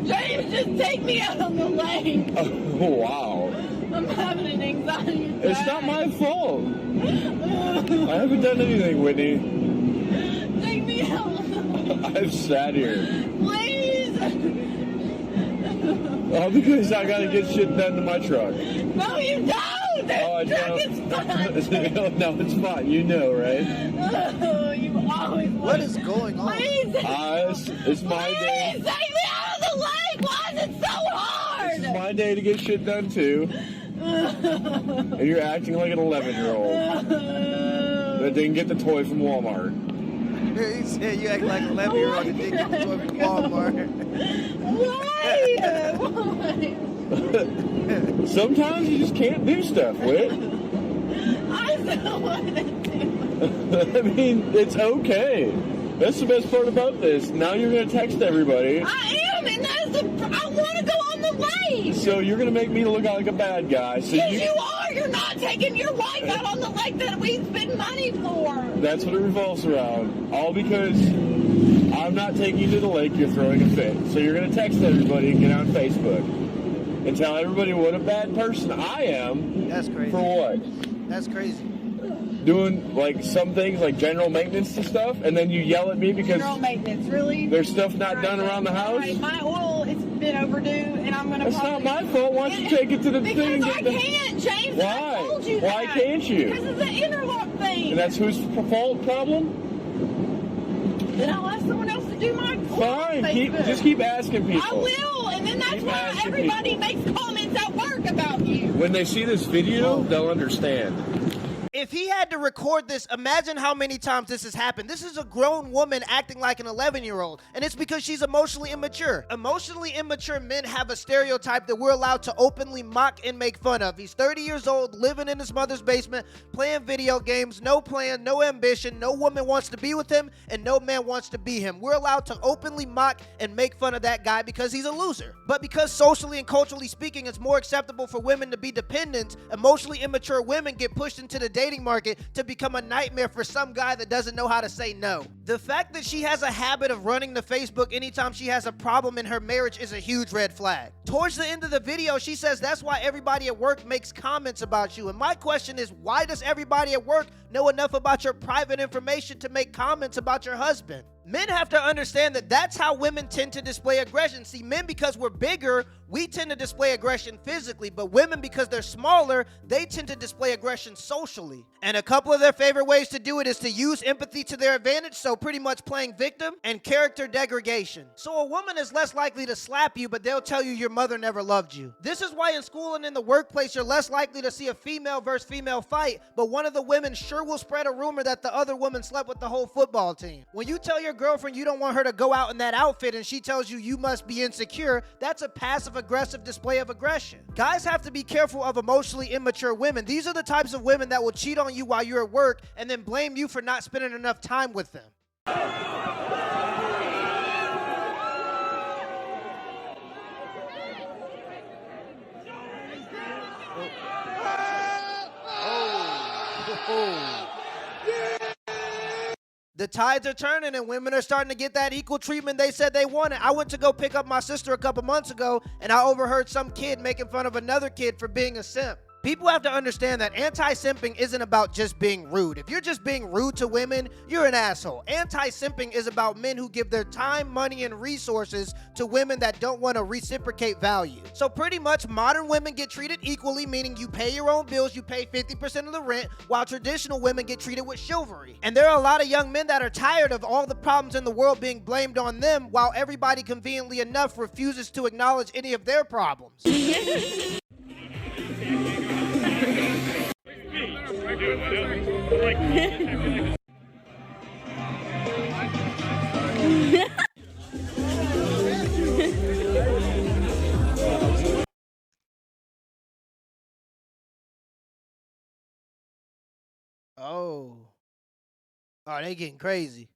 James, just take me out on the lake. Oh, wow. I'm having an anxiety attack. It's not my fault. I haven't done anything, Whitney. Take me out. I've sat here. Please. Oh, because I gotta get shit done to my truck. No, you don't. That truck is fine. No, it's fine. You know, right? Oh, you always. What is going on? Please. It's my day. Please take me out of the lake. Why is it so hard? It's my day to get shit done too. And you're acting like an 11-year-old that didn't get the toy from Walmart. He said you act like an 11-year-old that didn't get the toy from Walmart. Why? Sometimes you just can't do stuff, Whit. I don't want to do it. I mean, it's okay. That's the best part about this. Now you're going to text everybody. I am, and I want to go on the lake. So you're going to make me look like a bad guy. So Yes, you are. You're not taking your wife out on the lake that we spend money for. That's what it revolves around. All because I'm not taking you to the lake, you're throwing a fit. So you're going to text everybody and get on Facebook and tell everybody what a bad person I am. That's crazy. For what? That's crazy. Doing like some things like general maintenance and stuff, and then you yell at me because General maintenance, really? there's stuff not done around the house. Right, my oil has been overdue, and I'm going to. That's not my fault. Why don't you take it to the thing and Because get I can't, James. Why? I told you Why that. can't you? Because of the interlock thing. And that's whose fault problem? Then I'll ask someone else to do my oil Fine. Facebook. Just keep asking people. I will, and then that's Keep why asking everybody makes comments at work about you. When they see this video, they'll understand. If he had to record this, imagine how many times this has happened. This is a grown woman acting like an 11-year-old, and it's because she's emotionally immature. Emotionally immature men have a stereotype that we're allowed to openly mock and make fun of. He's 30 years old, living in his mother's basement, playing video games, no plan, no ambition, no woman wants to be with him, and no man wants to be him. We're allowed to openly mock and make fun of that guy because he's a loser. But because socially and culturally speaking, it's more acceptable for women to be dependent, emotionally immature women get pushed into the dating market to become a nightmare for some guy that doesn't know how to say no. The fact that she has a habit of running to Facebook anytime she has a problem in her marriage is a huge red flag. Towards the end of the video, she says that's why everybody at work makes comments about you. And my question is, why does everybody at work know enough about your private information to make comments about your husband? Men have to understand that that's how women tend to display aggression. See, men, because we're bigger, we tend to display aggression physically, but women, because they're smaller, they tend to display aggression socially. And a couple of their favorite ways to do it is to use empathy to their advantage, so pretty much playing victim, and character degradation. So a woman is less likely to slap you, but they'll tell you your mother never loved you. This is why in school and in the workplace, you're less likely to see a female versus female fight, but one of the women sure will spread a rumor that the other woman slept with the whole football team. When you tell your girlfriend you don't want her to go out in that outfit and she tells you you must be insecure, that's a passive-aggressive display of aggression. Guys have to be careful of emotionally immature women. These are the types of women that will cheat on you while you're at work and then blame you for not spending enough time with them. The tides are turning and women are starting to get that equal treatment they said they wanted. I went to go pick up my sister a couple months ago and I overheard some kid making fun of another kid for being a simp. People have to understand that anti-simping isn't about just being rude. If you're just being rude to women, you're an asshole. Anti-simping is about men who give their time, money, and resources to women that don't want to reciprocate value. So pretty much modern women get treated equally, meaning you pay your own bills, you pay 50% of the rent, while traditional women get treated with chivalry. And there are a lot of young men that are tired of all the problems in the world being blamed on them, while everybody conveniently enough refuses to acknowledge any of their problems. Oh, they getting crazy.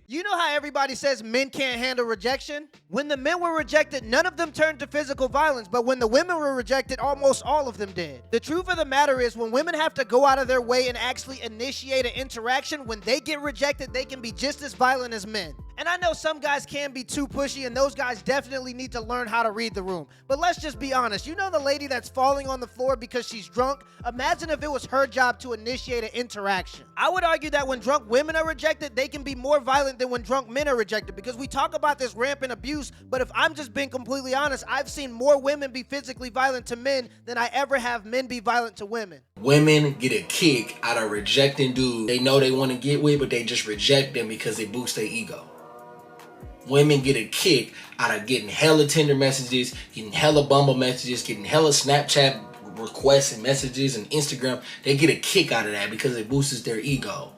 You know how everybody says men can't handle rejection? When the men were rejected, none of them turned to physical violence, but when the women were rejected, almost all of them did. The truth of the matter is, when women have to go out of their way and actually initiate an interaction, when they get rejected, they can be just as violent as men. And I know some guys can be too pushy, and those guys definitely need to learn how to read the room. But let's just be honest. You know the lady that's falling on the floor because she's drunk? Imagine if it was her job to initiate an interaction. I would argue that when drunk women are rejected, they can be more violent than when drunk men are rejected, because we talk about this rampant abuse, but if I'm just being completely honest, I've seen more women be physically violent to men than I ever have men be violent to women. Women get a kick out of rejecting dudes they know they want to get with, but they just reject them because they boost their ego. Women get a kick out of getting hella Tinder messages, getting hella Bumble messages, getting hella Snapchat requests and messages and Instagram. They get a kick out of that because it boosts their ego.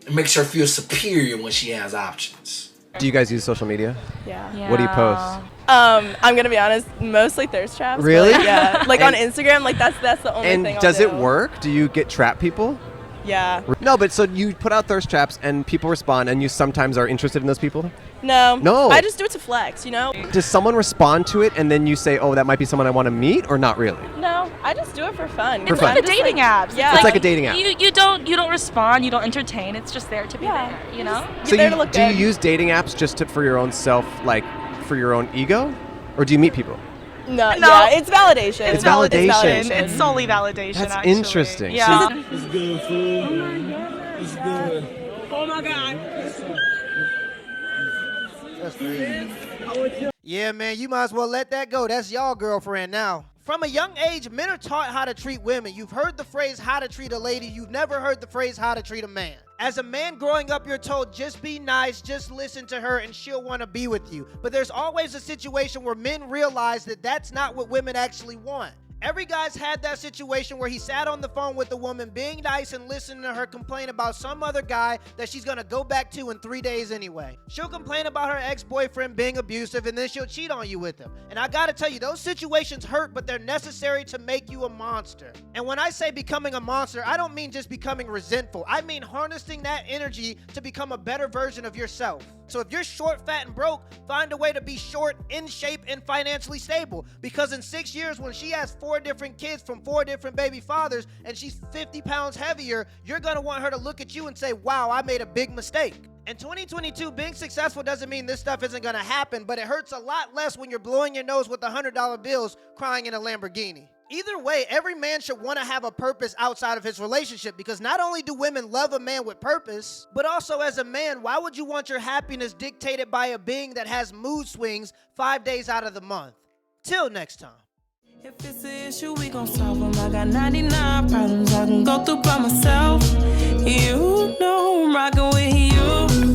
It makes her feel superior when she has options. Do you guys use social media? Yeah. What do you post? I'm gonna be honest, mostly thirst traps. Really? Like, yeah. Like on Instagram, like that's the only thing. And I'll does do. it work? Do you get trap people? Yeah. No, but so you put out thirst traps and people respond, and you sometimes are interested in those people? No. No. I just do it to flex, you know? Does someone respond to it and then you say, oh, that might be someone I want to meet, or not really? No, I just do it for fun. For fun. Like the dating apps. Yeah. It's like a dating app. You don't respond, you don't entertain. It's just there to be there, you know? So there to look do you good. use dating apps just for your own self, like for your own ego? Or do you meet people? No, No. yeah, it's validation. It's validation. It's solely validation, That's actually. interesting. Yeah. It's good food. It's good. Oh my God. Yeah, man, you might as well let that go. That's y'all girlfriend now. From a young age, men are taught how to treat women. You've heard the phrase how to treat a lady. You've never heard the phrase how to treat a man. As a man growing up, you're told just be nice, just listen to her, and she'll want to be with you. But there's always a situation where men realize that that's not what women actually want. Every guy's had that situation where he sat on the phone with a woman being nice and listening to her complain about some other guy that she's gonna go back to in 3 days anyway. She'll complain about her ex-boyfriend being abusive, and then she'll cheat on you with him. And I gotta tell you, those situations hurt, but they're necessary to make you a monster. And when I say becoming a monster, I don't mean just becoming resentful. I mean harnessing that energy to become a better version of yourself. So if you're short, fat, and broke, find a way to be short, in shape, and financially stable. Because in 6 years, when she has 4 different kids from 4 different baby fathers and she's 50 pounds heavier, you're gonna want her to look at you and say, wow, I made a big mistake. In 2022, being successful doesn't mean this stuff isn't gonna happen, but it hurts a lot less when you're blowing your nose with $100 bills crying in a Lamborghini. Either way, every man should want to have a purpose outside of his relationship, because not only do women love a man with purpose, but also as a man, why would you want your happiness dictated by a being that has mood swings 5 days out of the month? Till next time. If it's an issue, we gon' solve them. I got 99 problems I can go through by myself. You know I'm rockin' with you.